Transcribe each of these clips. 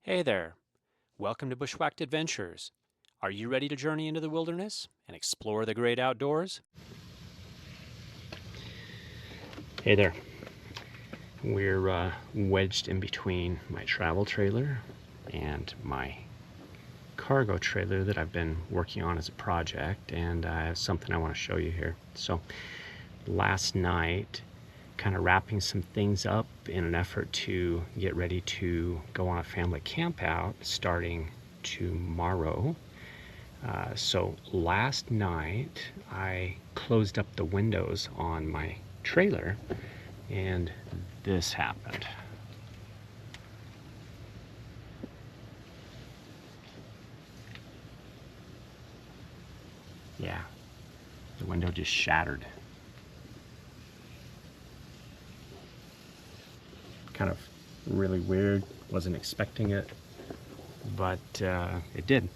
Hey there. Welcome to Bushwhacked Adventures. Are you ready to journey into the wilderness and explore the great outdoors? Hey there. We're wedged in between my travel trailer and my cargo trailer that I've been working on as a project, and I have something I want to show you here. So last night, kind of wrapping some things up in an effort to get ready to go on a family camp out starting tomorrow. So last night I closed up the windows on my trailer and this happened. Yeah, the window just shattered. Kind of really weird, wasn't expecting it, but it did.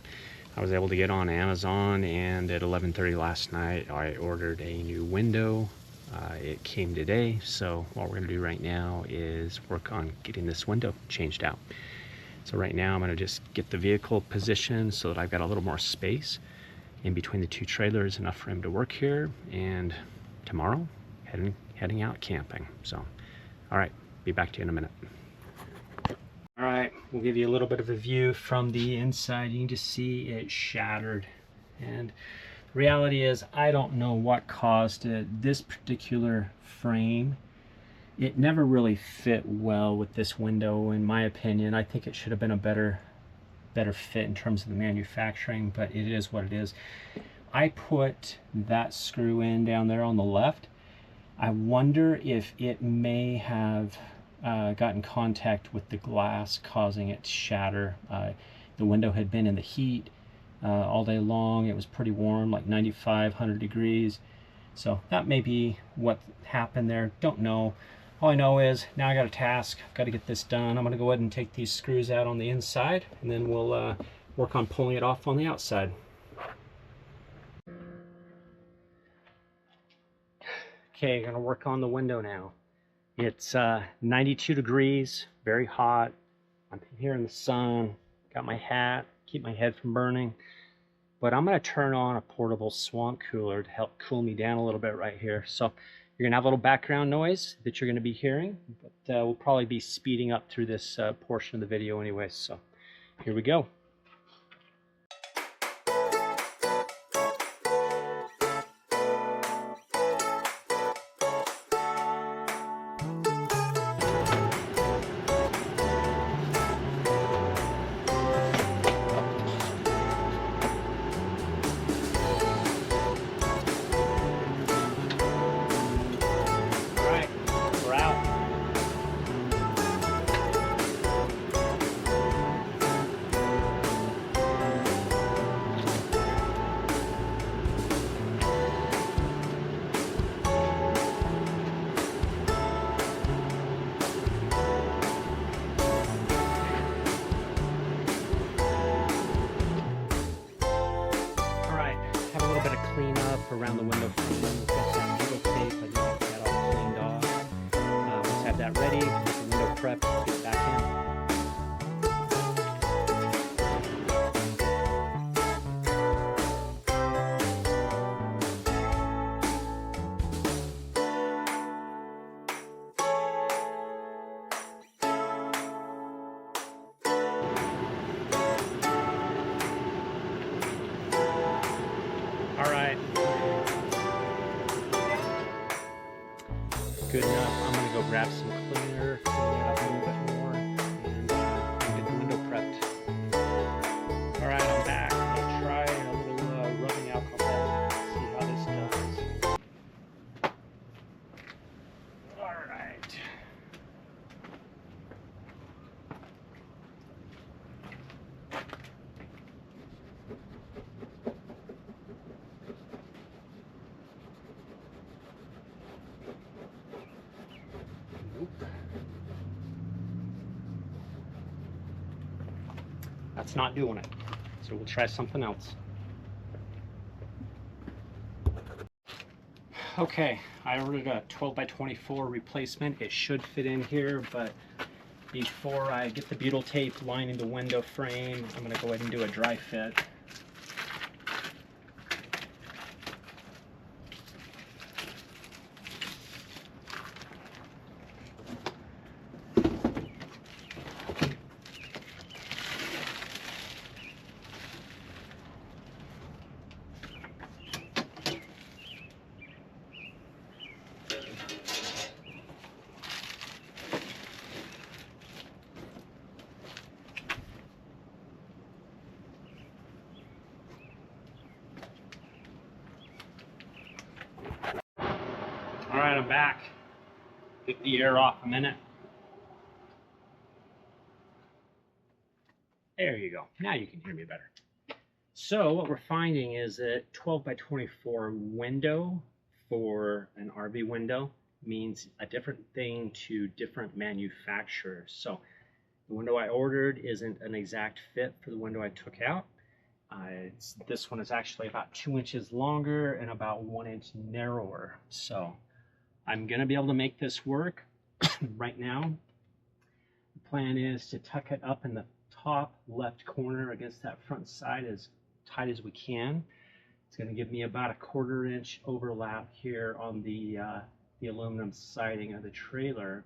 I was able to get on Amazon, and at 11:30 last night I ordered a new window. It came today, so what we're going to do right now is work on getting this window changed out. So right now I'm going to just get the vehicle positioned so that I've got a little more space in between the two trailers, enough for him to work here, and tomorrow heading out camping. So all right, be back to you in a minute. All right, we'll give you a little bit of a view from the inside. You can just see it shattered, and the reality is I don't know what caused it. This particular frame, it never really fit well with this window, in my opinion. I think it should have been a better fit in terms of the manufacturing, but it is what it is. I put that screw in down there on the left. I wonder if it may have got in contact with the glass, causing it to shatter. The window had been in the heat all day long. It was pretty warm, like 95, 100 degrees. So that may be what happened there. Don't know. All I know is now I got a task. I've got to get this done. I'm going to go ahead and take these screws out on the inside, and then we'll work on pulling it off on the outside. Okay, going to work on the window now. It's 92 degrees, very hot. I'm here in the sun, got my hat, keep my head from burning. But I'm going to turn on a portable swamp cooler to help cool me down a little bit right here. So you're going to have a little background noise that you're going to be hearing, but we'll probably be speeding up through this portion of the video anyway. So here we go. Clean up around the window frame with some needle tape. I just get that all cleaned off. Let's have that ready. Get the window prepped. Get back in. All right. Good enough. I'm gonna go grab some cleaner, clean that up a little bit more, and get the window prepped. All right, I'm back. I'm gonna try a little rubbing alcohol. See how this does. All right. That's not doing it. So we'll try something else. Okay, I ordered a 12 by 24 replacement. It should fit in here, but Before I get the butyl tape lining the window frame, I'm going to go ahead and do a dry fit. All right, I'm back. Get the air off a minute. There you go. Now you can hear me better. So what we're finding is that 12 by 24 window for an RV window means a different thing to different manufacturers. So the window I ordered isn't an exact fit for the window I took out. This one is actually about 2 inches longer and about 1 inch narrower. So I'm going to be able to make this work. Right now, the plan is to tuck it up in the top left corner against that front side as tight as we can. It's going to give me about a 1/4 inch overlap here on the aluminum siding of the trailer.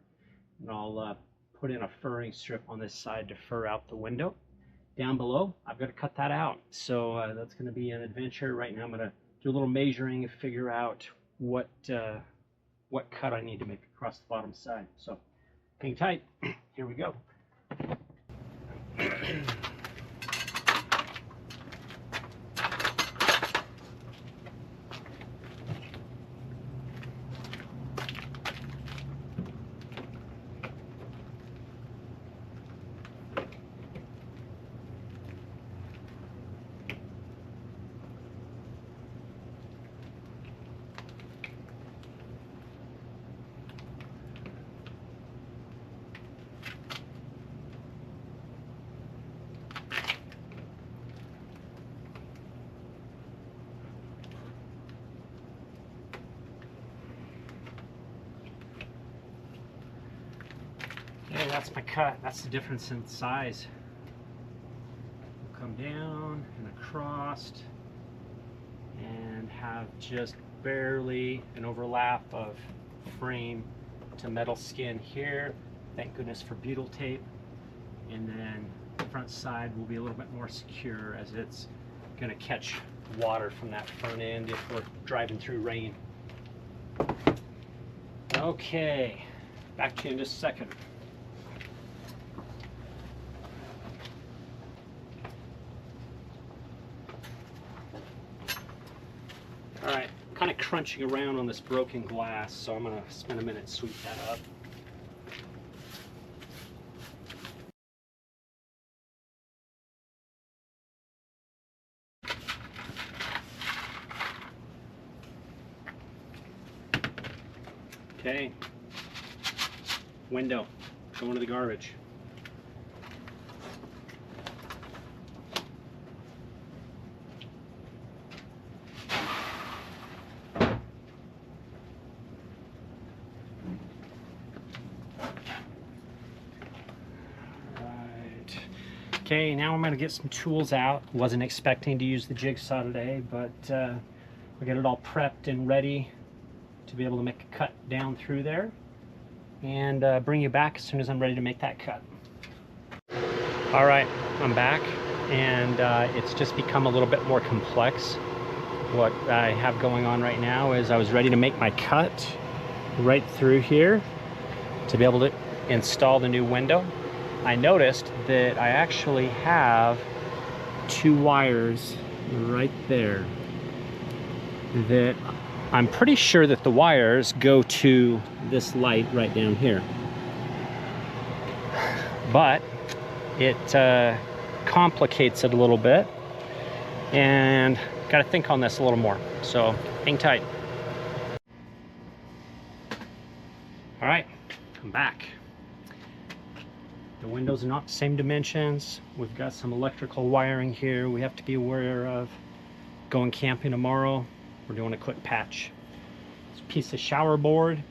And I'll put in a furring strip on this side to fur out the window. Down below, I've got to cut that out. So that's going to be an adventure. Right now I'm going to do a little measuring and figure out what cut I need to make across the bottom side. So hang tight. Here we go. Okay, that's my cut. That's the difference in size. We'll come down and across and have just barely an overlap of frame to metal skin here. Thank goodness for butyl tape. And then the front side will be a little bit more secure as it's going to catch water from that front end if we're driving through rain. Okay, back to you in just a second. All right, kind of crunching around on this broken glass, so I'm going to spend a minute sweep that up. Okay, window, going to the garbage. Okay, now I'm going to get some tools out. Wasn't expecting to use the jigsaw today, but we'll get it all prepped and ready to be able to make a cut down through there and bring you back as soon as I'm ready to make that cut. All right, I'm back, and it's just become a little bit more complex. What I have going on right now is I was ready to make my cut right through here to be able to install the new window. I noticed that I actually have 2 wires right there that I'm pretty sure that the wires go to this light right down here. But it complicates it a little bit, and got to think on this a little more. So hang tight. All right, I'm back. The windows are not the same dimensions. We've got some electrical wiring here we have to be aware of. Going camping tomorrow, we're doing a quick patch. This piece of shower board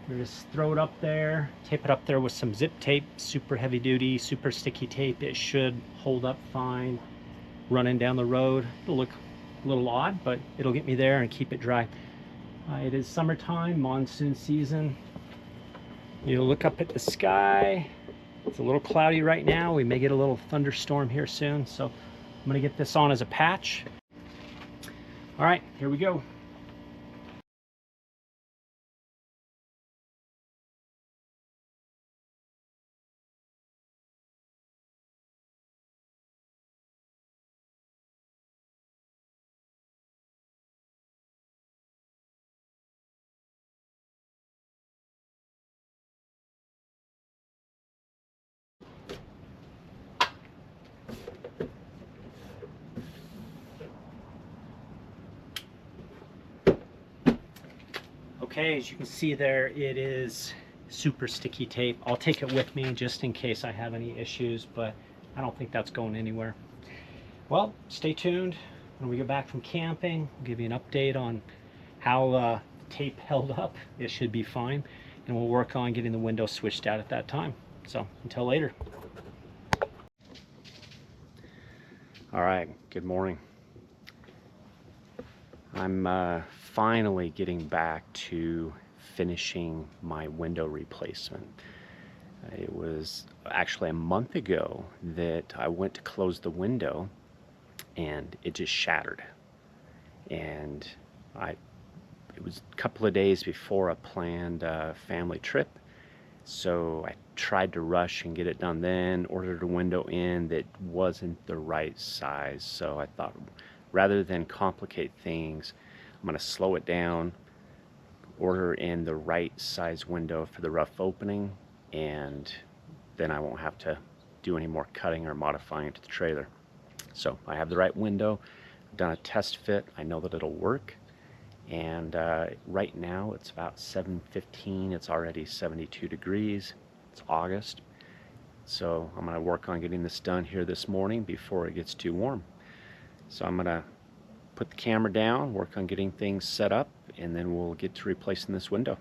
We just throw it up there, tape it up there with some zip tape, super heavy duty, super sticky tape. It should hold up fine. Running down the road, it'll look a little odd, but it'll get me there and keep it dry. It is summertime, monsoon season. You look up at the sky. It's a little cloudy right now. We may get a little thunderstorm here soon, so I'm gonna get this on as a patch. All right, here we go. Okay, as you can see there, it is super sticky tape. I'll take it with me just in case I have any issues, but I don't think that's going anywhere. Well, stay tuned. When we get back from camping, I'll give you an update on how tape held up. It should be fine, and we'll work on getting the window switched out at that time. So until later. All right, good morning. I'm finally getting back to finishing my window replacement. It was actually a month ago that I went to close the window and it just shattered. And it was a couple of days before a planned family trip, so I tried to rush and get it done then, ordered a window in that wasn't the right size. So I thought, rather than complicate things, I'm going to slow it down, order in the right size window for the rough opening, and then I won't have to do any more cutting or modifying to the trailer. So I have the right window. I've done a test fit. I know that it'll work. And right now it's about 7:15. It's already 72 degrees. It's August. So I'm going to work on getting this done here this morning before it gets too warm. So I'm going to put the camera down, work on getting things set up, and then we'll get to replacing this window.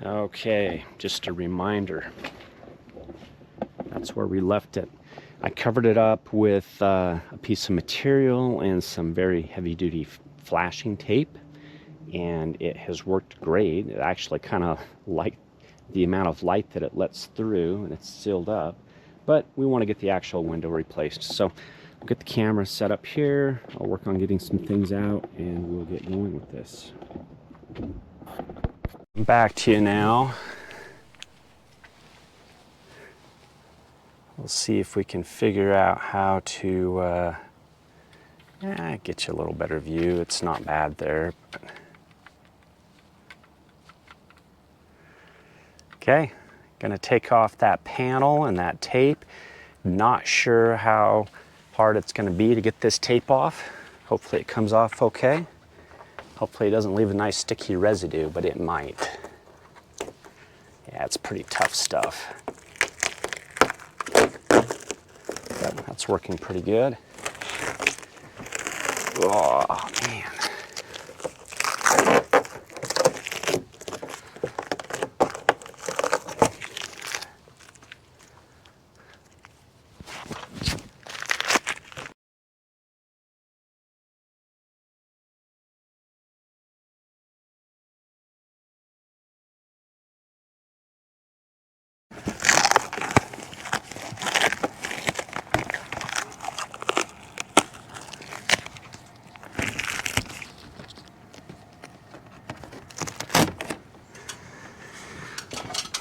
Okay, just a reminder, that's where we left it. I covered it up with a piece of material and some very heavy-duty flashing tape, and it has worked great. It actually kind of liked the amount of light that it lets through, and it's sealed up, but we want to get the actual window replaced. So I'll get the camera set up here, I'll work on getting some things out, and we'll get going with this. Back to you now. We'll see if we can figure out how to get you a little better view. It's not bad there. But... Okay, gonna take off that panel and that tape. Not sure how hard it's gonna be to get this tape off. Hopefully it comes off okay. Hopefully it doesn't leave a nice sticky residue, but it might. Yeah, it's pretty tough stuff. Yep, that's working pretty good. Oh, man.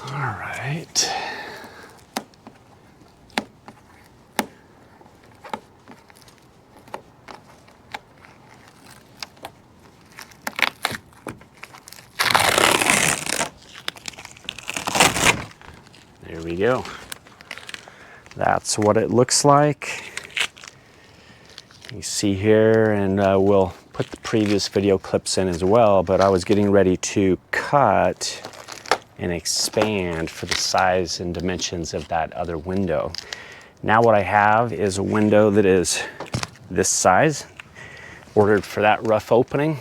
All right. There we go. That's what it looks like. You see here, and we'll put the previous video clips in as well, but I was getting ready to cut and expand for the size and dimensions of that other window. Now what I have is a window that is this size, ordered for that rough opening.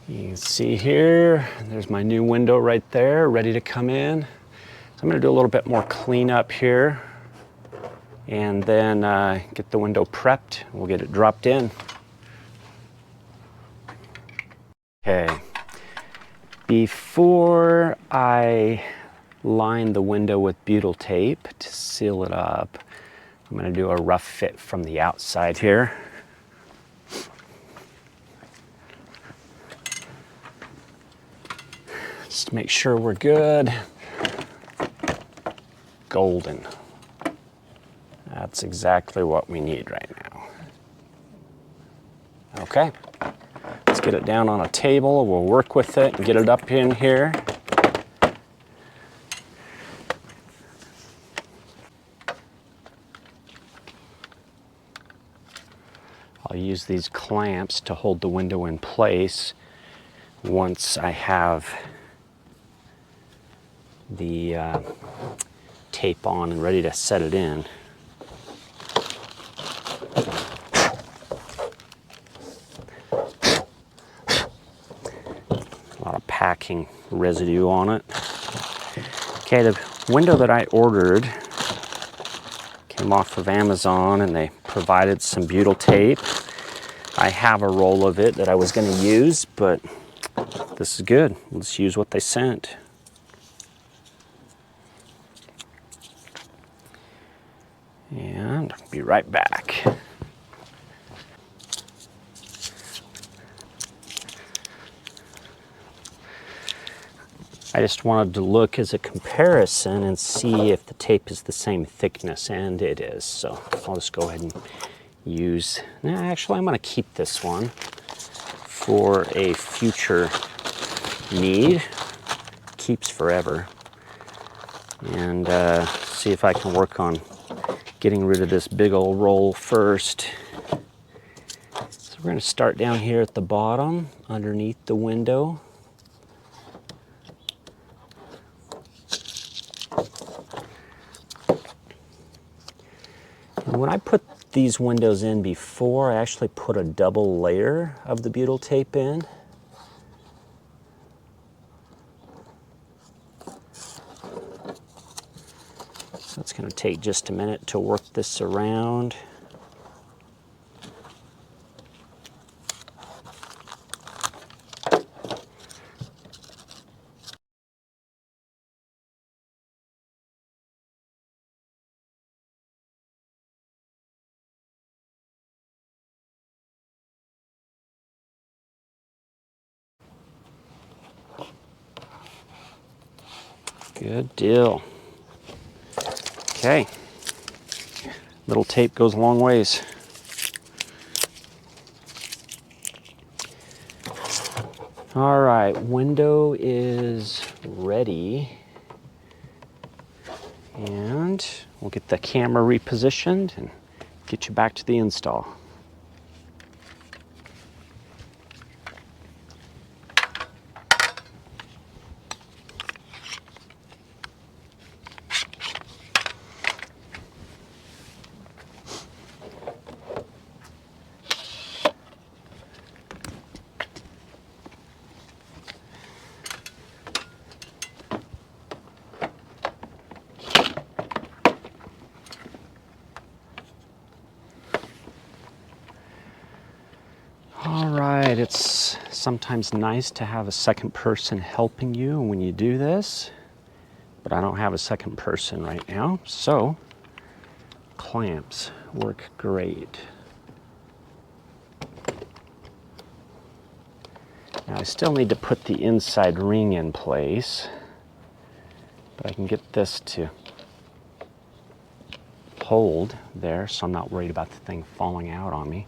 You can see here, there's my new window right there, ready to come in. So I'm going to do a little bit more cleanup here, and then get the window prepped. We'll get it dropped in. Okay, before I line the window with butyl tape to seal it up, I'm going to do a rough fit from the outside here. Just to make sure we're good. Golden. That's exactly what we need right now. Okay, let's get it down on a table. We'll work with it and get it up in here. I'll use these clamps to hold the window in place once I have the tape on and ready to set it in. A lot of packing residue on it. Okay, the window that I ordered came off of Amazon, and they provided some butyl tape. I have a roll of it that I was going to use, but this is good. Let's use what they sent. And I'll be right back. I just wanted to look as a comparison and see if the tape is the same thickness, and it is. So I'll just go ahead and use, actually I'm going to keep this one for a future need. Keeps forever. And see if I can work on getting rid of this big old roll first. So we're going to start down here at the bottom underneath the window. And when I put these windows in before, I actually put a double layer of the butyl tape in. So it's going to take just a minute to work this around. Good deal. Okay, little tape goes a long ways. All right, window is ready. And we'll get the camera repositioned and get you back to the install. All right, it's sometimes nice to have a second person helping you when you do this, but I don't have a second person right now, so clamps work great. Now I still need to put the inside ring in place, but I can get this to hold there so I'm not worried about the thing falling out on me.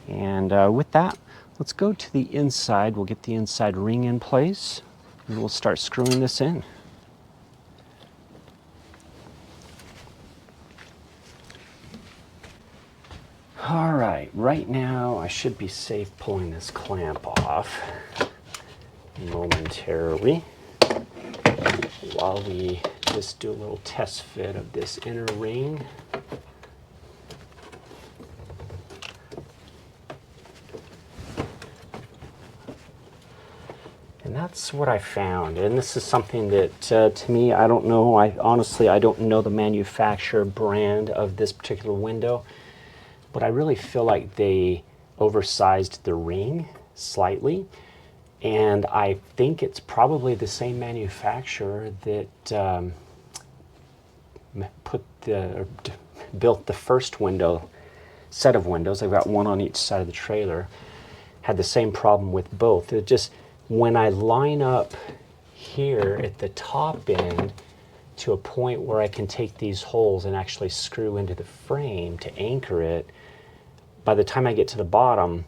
And with that, let's go to the inside. We'll get the inside ring in place, and we'll start screwing this in. All right. right now I should be safe pulling this clamp off momentarily while we just do a little test fit of this inner ring. And that's what I found. And this is something that, to me, I don't know. Honestly, I don't know the manufacturer brand of this particular window, but I really feel like they oversized the ring slightly. And I think it's probably the same manufacturer that built the first set of windows. I've got one on each side of the trailer. Had the same problem with both. It just, when I line up here at the top end to a point where I can take these holes and actually screw into the frame to anchor it, by the time I get to the bottom,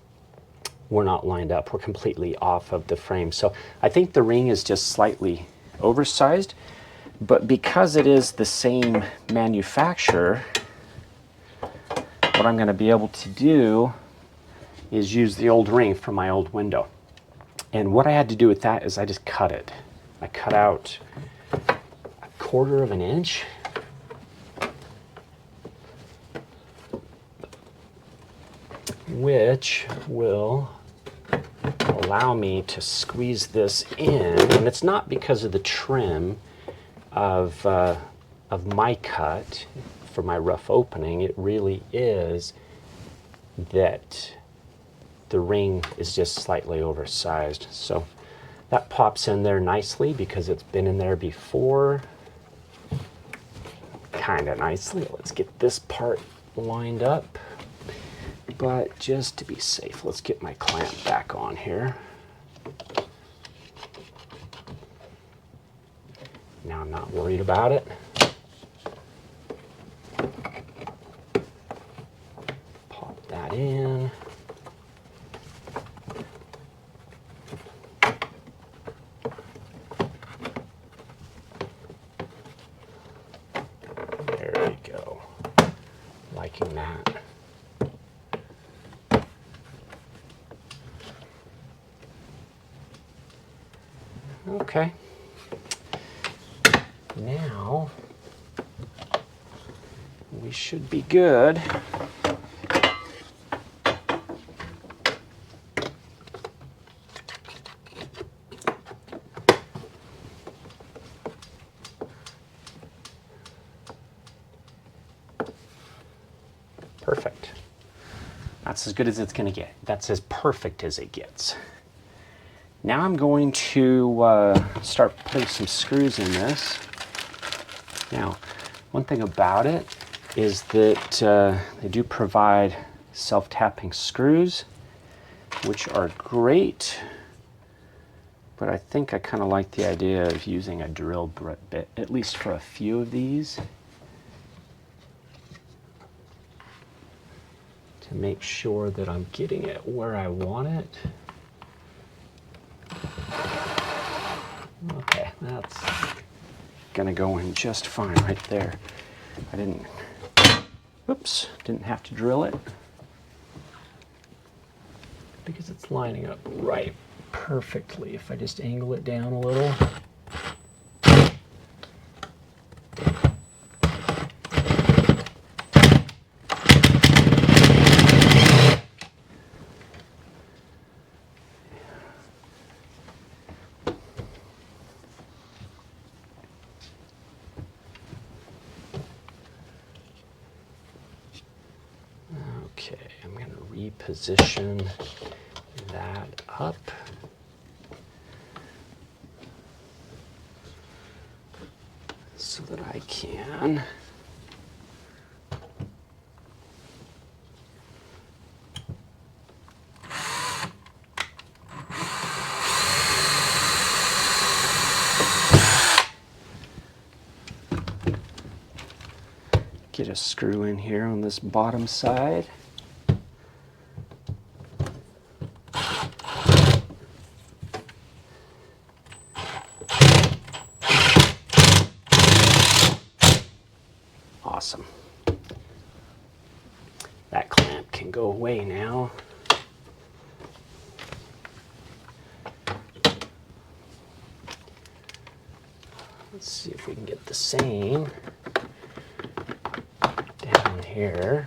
we're not lined up. We're completely off of the frame. So I think the ring is just slightly oversized, but because it is the same manufacturer, what I'm going to be able to do is use the old ring from my old window. And what I had to do with that is I just cut it. I cut out 1/4 of an inch. Which will allow me to squeeze this in. And it's not because of the trim of my cut for my rough opening. It really is that the ring is just slightly oversized. So that pops in there nicely because it's been in there before. Kind of nicely. Let's get this part lined up. But just to be safe, let's get my clamp back on here. Now I'm not worried about it. Pop that in. There we go. Liking that. Okay. Now we should be good. Perfect. That's as good as it's going to get. That's as perfect as it gets. Now I'm going to start putting some screws in this. Now, one thing about it is that they do provide self-tapping screws, which are great, but I think I kind of like the idea of using a drill bit, at least for a few of these, to make sure that I'm getting it where I want it. Okay, that's gonna go in just fine right there. I didn't have to drill it because it's lining up right perfectly. If I just angle it down a little. Okay, I'm going to reposition that up. So that I can get a screw in here on this bottom side. Awesome. That clamp can go away now. Let's see if we can get the same down here.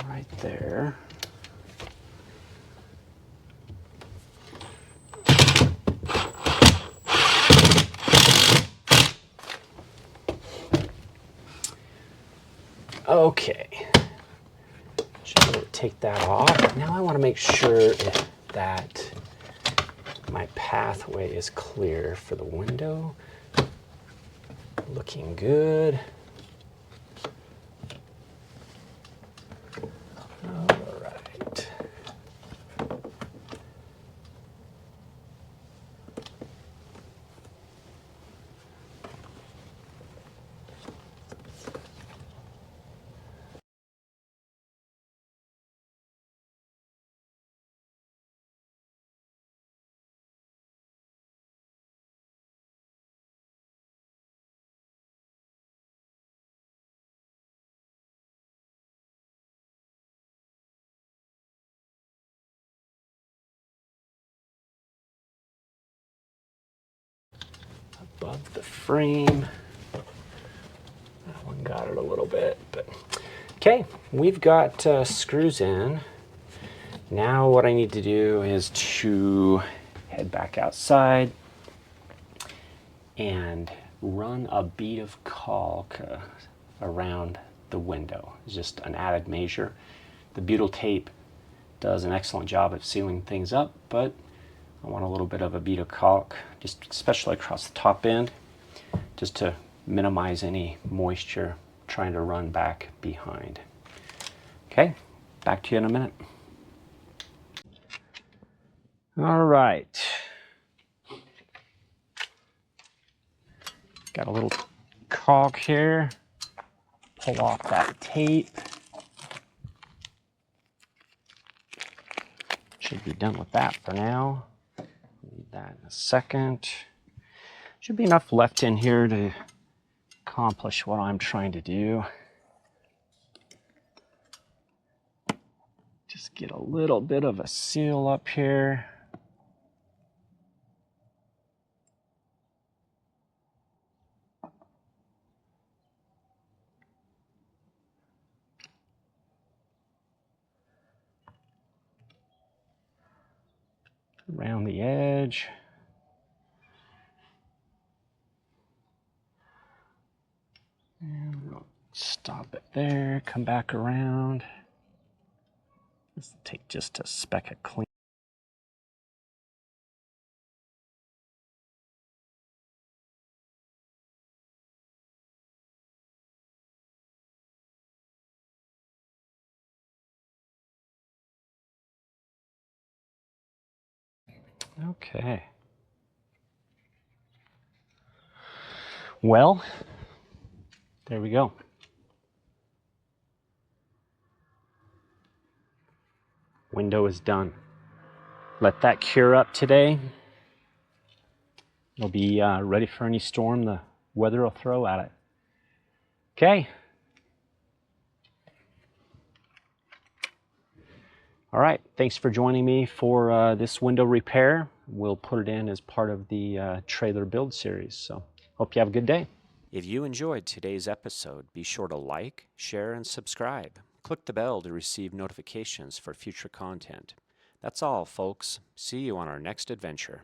Right there. Okay, just going to take that off. Now I want to make sure that my pathway is clear for the window. Looking good. All right. Above the frame. That one got it a little bit, but okay, we've got screws in. Now what I need to do is to head back outside and run a bead of caulk around the window. It's just an added measure. The butyl tape does an excellent job of sealing things up, but I want a little bit of a bead of caulk, just especially across the top end, just to minimize any moisture trying to run back behind. Okay, back to you in a minute. All right. Got a little caulk here. Pull off that tape. Should be done with that for now. Need that in a second. Should be enough left in here to accomplish what I'm trying to do. Just get a little bit of a seal up here. Around the edge. And we'll stop it there, come back around. This will take just a speck of clean. Okay. Well, there we go. Window is done. Let that cure up today. It'll be ready for any storm the weather will throw at it. Okay. All right, thanks for joining me for this window repair. We'll put it in as part of the trailer build series. So hope you have a good day. If you enjoyed today's episode, be sure to like, share, and subscribe. Click the bell to receive notifications for future content. That's all, folks. See you on our next adventure.